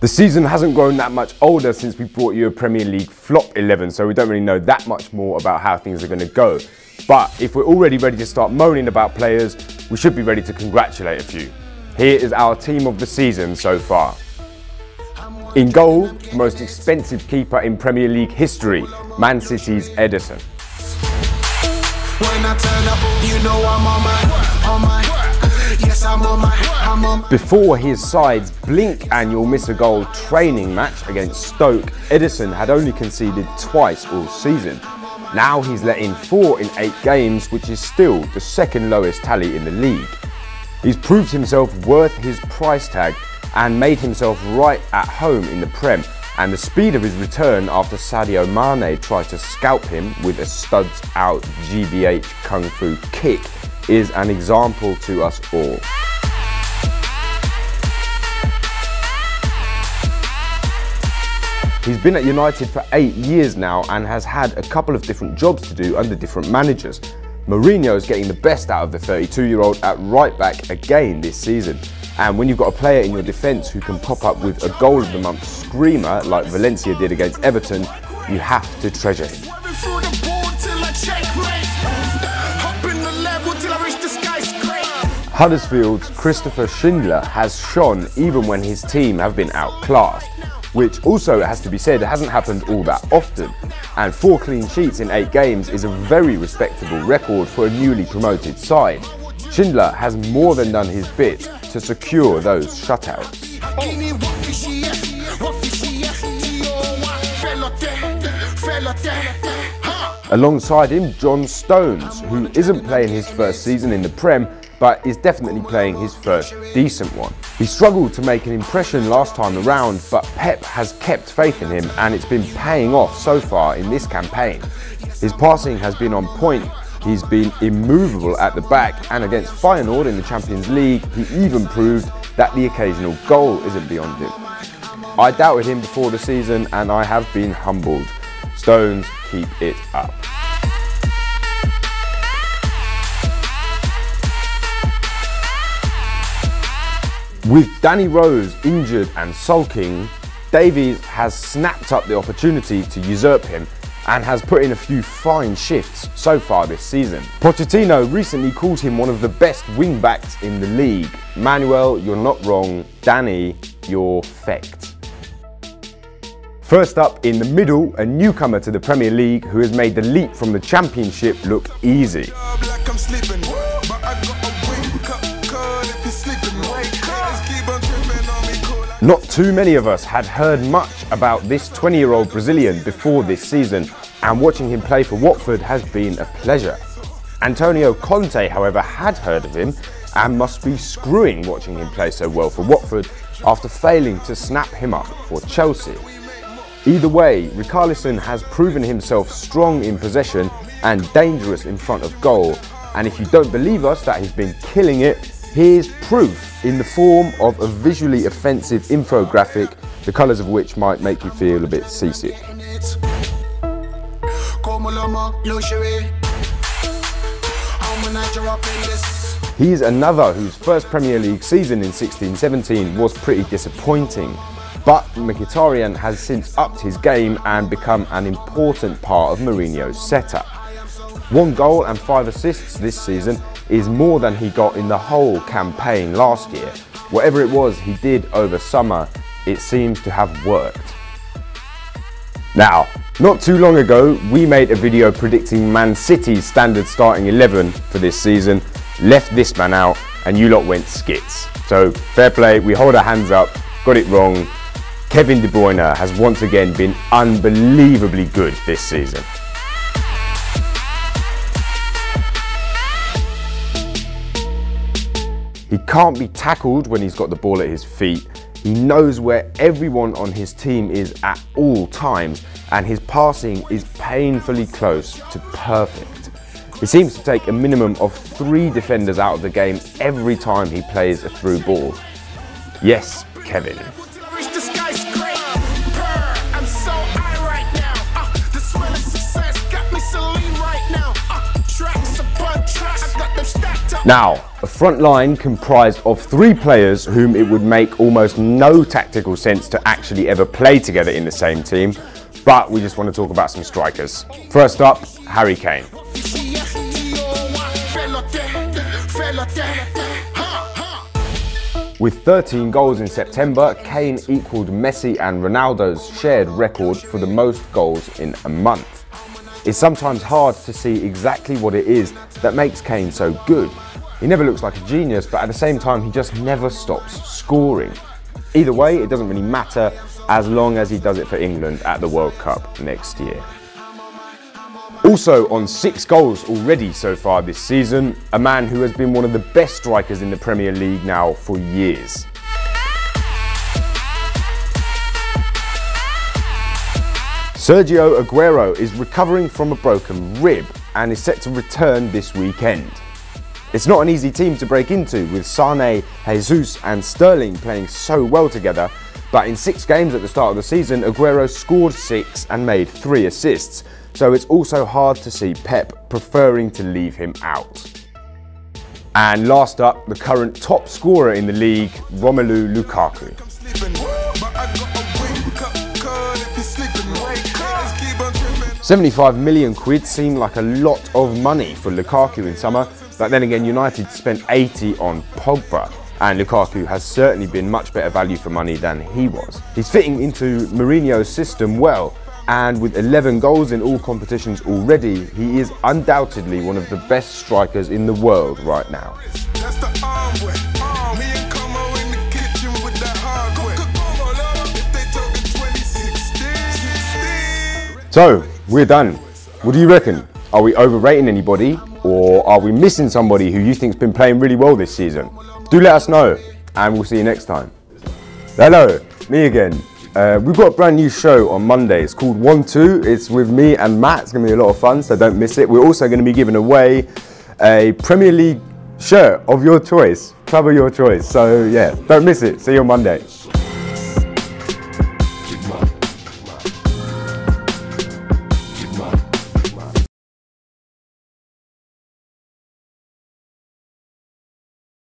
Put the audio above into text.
The season hasn't grown that much older since we brought you a Premier League flop 11, so we don't really know that much more about how things are going to go. But if we're already ready to start moaning about players, we should be ready to congratulate a few. Here is our team of the season so far. In goal, the most expensive keeper in Premier League history, Man City's Ederson. Before his side's blink and you'll miss a goal training match against Stoke, Ederson had only conceded twice all season. Now he's let in 4 in 8 games, which is still the second lowest tally in the league. He's proved himself worth his price tag and made himself right at home in the Prem, and the speed of his return after Sadio Mane tried to scalp him with a studs out GBH Kung Fu kick is an example to us all. He's been at United for 8 years now and has had a couple of different jobs to do under different managers. Mourinho's getting the best out of the 32-year-old at right back again this season. And when you've got a player in your defence who can pop up with a goal of the month screamer like Valencia did against Everton, you have to treasure him. Huddersfield's Christopher Schindler has shone even when his team have been outclassed, which also, has to be said, hasn't happened all that often. And 4 clean sheets in 8 games is a very respectable record for a newly promoted side. Schindler has more than done his bit to secure those shutouts. Alongside him, John Stones, who isn't playing his first season in the Prem, but is definitely playing his first decent one. He struggled to make an impression last time around, but Pep has kept faith in him and it's been paying off so far in this campaign. His passing has been on point, he's been immovable at the back, and against Feyenoord in the Champions League, he even proved that the occasional goal isn't beyond him. I doubted him before the season and I have been humbled. Stones, keep it up. With Danny Rose injured and sulking, Davies has snapped up the opportunity to usurp him and has put in a few fine shifts so far this season. Pochettino recently called him one of the best wing-backs in the league. Manuel, you're not wrong. Danny, you're fecked. First up in the middle, a newcomer to the Premier League who has made the leap from the Championship look easy. Not too many of us had heard much about this 20-year-old Brazilian before this season, and watching him play for Watford has been a pleasure. Antonio Conte, however, had heard of him and must be screwing watching him play so well for Watford after failing to snap him up for Chelsea. Either way, Richarlison has proven himself strong in possession and dangerous in front of goal, and if you don't believe us that he's been killing it, here's proof in the form of a visually offensive infographic, the colours of which might make you feel a bit seasick. He's another whose first Premier League season in 16-17 was pretty disappointing, but Mkhitaryan has since upped his game and become an important part of Mourinho's setup. 1 goal and 5 assists this season is more than he got in the whole campaign last year. Whatever it was he did over summer, it seems to have worked. Now, not too long ago, we made a video predicting Man City's standard starting 11 for this season, left this man out, and you lot went skits. So, fair play, we hold our hands up, got it wrong. Kevin De Bruyne has once again been unbelievably good this season. He can't be tackled when he's got the ball at his feet. He knows where everyone on his team is at all times, and his passing is painfully close to perfect. He seems to take a minimum of 3 defenders out of the game every time he plays a through ball. Yes, Kevin. Now, A front line comprised of 3 players whom it would make almost no tactical sense to actually ever play together in the same team, but we just want to talk about some strikers. First up, Harry Kane. With 13 goals in September, Kane equalled Messi and Ronaldo's shared record for the most goals in a month. It's sometimes hard to see exactly what it is that makes Kane so good. He never looks like a genius, but at the same time, he just never stops scoring. Either way, it doesn't really matter as long as he does it for England at the World Cup next year. Also on 6 goals already so far this season, a man who has been one of the best strikers in the Premier League now for years. Sergio Aguero is recovering from a broken rib and is set to return this weekend. It's not an easy team to break into, with Sane, Jesus and Sterling playing so well together, but in 6 games at the start of the season, Aguero scored 6 and made 3 assists, so it's also hard to see Pep preferring to leave him out. And last up, the current top scorer in the league, Romelu Lukaku. 75 million quid seemed like a lot of money for Lukaku in summer, but then again United spent 80 on Pogba, and Lukaku has certainly been much better value for money than he was. He's fitting into Mourinho's system well, and with 11 goals in all competitions already, he is undoubtedly one of the best strikers in the world right now. So, we're done. What do you reckon? Are we overrating anybody, or are we missing somebody who you think's been playing really well this season? Do let us know, and we'll see you next time. Hello, me again. We've got a brand new show on Monday. It's called 1-2. It's with me and Matt. It's going to be a lot of fun, so don't miss it. We're also going to be giving away a Premier League shirt of your choice, club of your choice. So yeah, don't miss it. See you on Monday.